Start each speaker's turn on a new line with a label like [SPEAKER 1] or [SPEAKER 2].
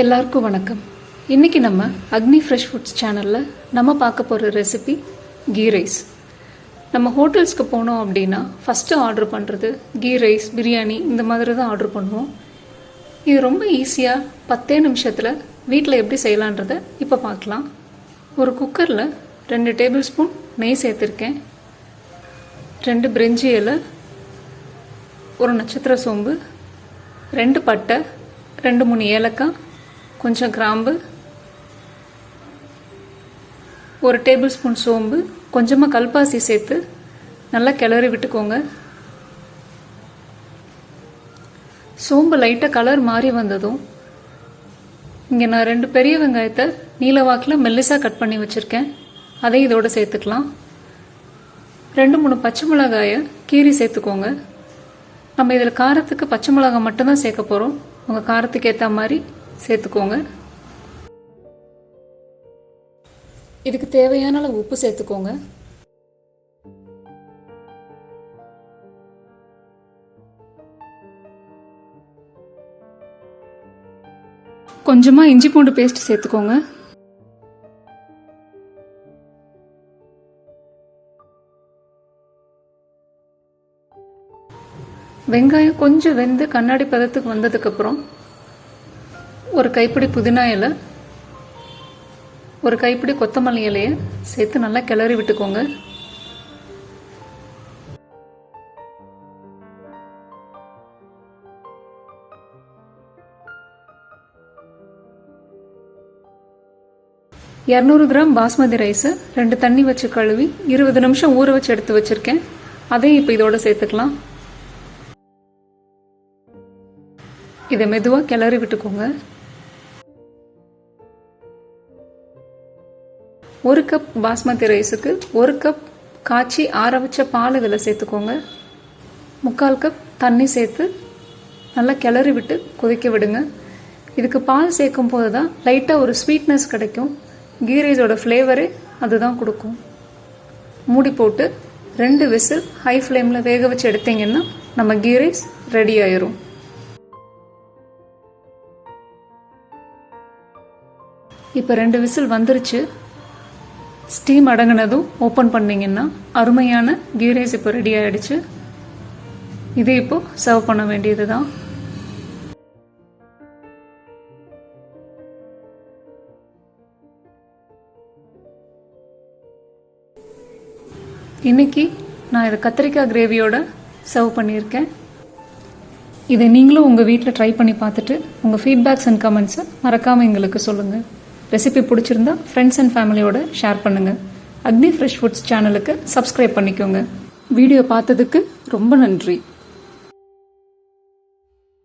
[SPEAKER 1] எல்லாருக்கும் வணக்கம். இன்றைக்கி நம்ம அக்னி ஃப்ரெஷ் ஃபுட்ஸ் சேனலில் நம்ம பார்க்க போகிற ரெசிபி கீ ரைஸ். நம்ம ஹோட்டல்ஸ்க்கு போனோம் அப்படின்னா ஃபஸ்ட்டு ஆர்டர் பண்ணுறது கீ ரைஸ், பிரியாணி இந்த மாதிரி தான் ஆர்டர் பண்ணுவோம். இது ரொம்ப ஈஸியாக 10 நிமிஷத்தில் வீட்டில் எப்படி செய்யலான்றதை இப்போ பார்க்கலாம். ஒரு குக்கரில் 2 டேபிள் ஸ்பூன் நெய் சேர்த்துருக்கேன், 2 பிரிஞ்சி இலை, 1 நட்சத்திர சோம்பு, 2 பட்டை, 2-3 ஏலக்காய், கொஞ்சம் கிராம்பு, 1 டேபிள் ஸ்பூன் சோம்பு, கொஞ்சமாக கல்பாசி சேர்த்து நல்லா கிளறி விட்டுக்கோங்க. சோம்பு லைட்டாக கலர் மாறி வந்ததும் இங்கே நான் 2 பெரிய வெங்காயத்தை நீலவாக்கில் மெல்லிசாக கட் பண்ணி வச்சுருக்கேன், அதை இதோடு சேர்த்துக்கலாம். 2-3 பச்சை மிளகாயை கீரி சேர்த்துக்கோங்க. நம்ம இதில் காரத்துக்கு பச்சை மிளகாய் மட்டும்தான் சேர்க்க போகிறோம், உங்கள் காரத்துக்கு ஏற்ற மாதிரி சேர்த்துக்கோங்க. இதுக்கு தேவையான அளவு உப்பு சேர்த்துக்கோங்க. கொஞ்சமாக இஞ்சி பூண்டு பேஸ்ட் சேர்த்துக்கோங்க. வெங்காயம் கொஞ்சம் வெந்து கண்ணாடி பதத்துக்கு வந்ததுக்கப்புறம் 1 கைப்பிடி புதினா இலை, 1 கைப்பிடி கொத்தமல்லி இலையை சேர்த்து நல்லா கிளறி விட்டுக்கோங்க. $200 கிராம் பாஸ்மதி ரைஸை 2 தண்ணி வச்சு கழுவி 20 நிமிஷம் ஊற வச்சு எடுத்து வச்சுருக்கேன், அதையும் இப்போ இதோட சேர்த்துக்கலாம். இதை மெதுவாக கிளறி விட்டுக்கோங்க. 1 கப் பாஸ்மதி ரைஸுக்கு 1 கப் காய்ச்சி ஆற வச்ச பால் இதில் சேர்த்துக்கோங்க. 3/4 கப் தண்ணி சேர்த்து நல்லா கிளறி விட்டு கொதிக்க விடுங்க. இதுக்கு பால் சேர்க்கும் போது தான் லைட்டாக ஒரு ஸ்வீட்னஸ் கிடைக்கும், கீ ரைஸோட ஃப்ளேவரே அதுதான் கொடுக்கும். மூடி போட்டு 2 விசில் ஹை ஃப்ளேமில் வேக வச்சு எடுத்தீங்கன்னா நம்ம கீ ரைஸ் ரெடி ஆயிரும். இப்போ 2 விசில் வந்துருச்சு. ஸ்டீம் அடங்கினதும் ஓப்பன் பண்ணிங்கன்னா அருமையான கீ ரைஸ் இப்போ ரெடி ஆகிடுச்சு. இது இப்போ சர்வ் பண்ண வேண்டியது தான். இன்னைக்கு நான் இதை கத்திரிக்காய் கிரேவியோட சர்வ் பண்ணியிருக்கேன். இதை நீங்களும் உங்கள் வீட்டில் ட்ரை பண்ணி பார்த்துட்டு உங்கள் ஃபீட்பேக்ஸ் அண்ட் கமெண்ட்ஸை மறக்காமல் எங்களுக்கு சொல்லுங்கள். ரெசிபி பிடிச்சிருந்தா ஃப்ரெண்ட்ஸ் அண்ட் ஃபேமிலியோட ஷேர் பண்ணுங்கள். அக்னி ஃப்ரெஷ் ஃபுட்ஸ் சேனலுக்கு சப்ஸ்கிரைப் பண்ணிக்கோங்க. வீடியோ பார்த்ததுக்கு ரொம்ப நன்றி.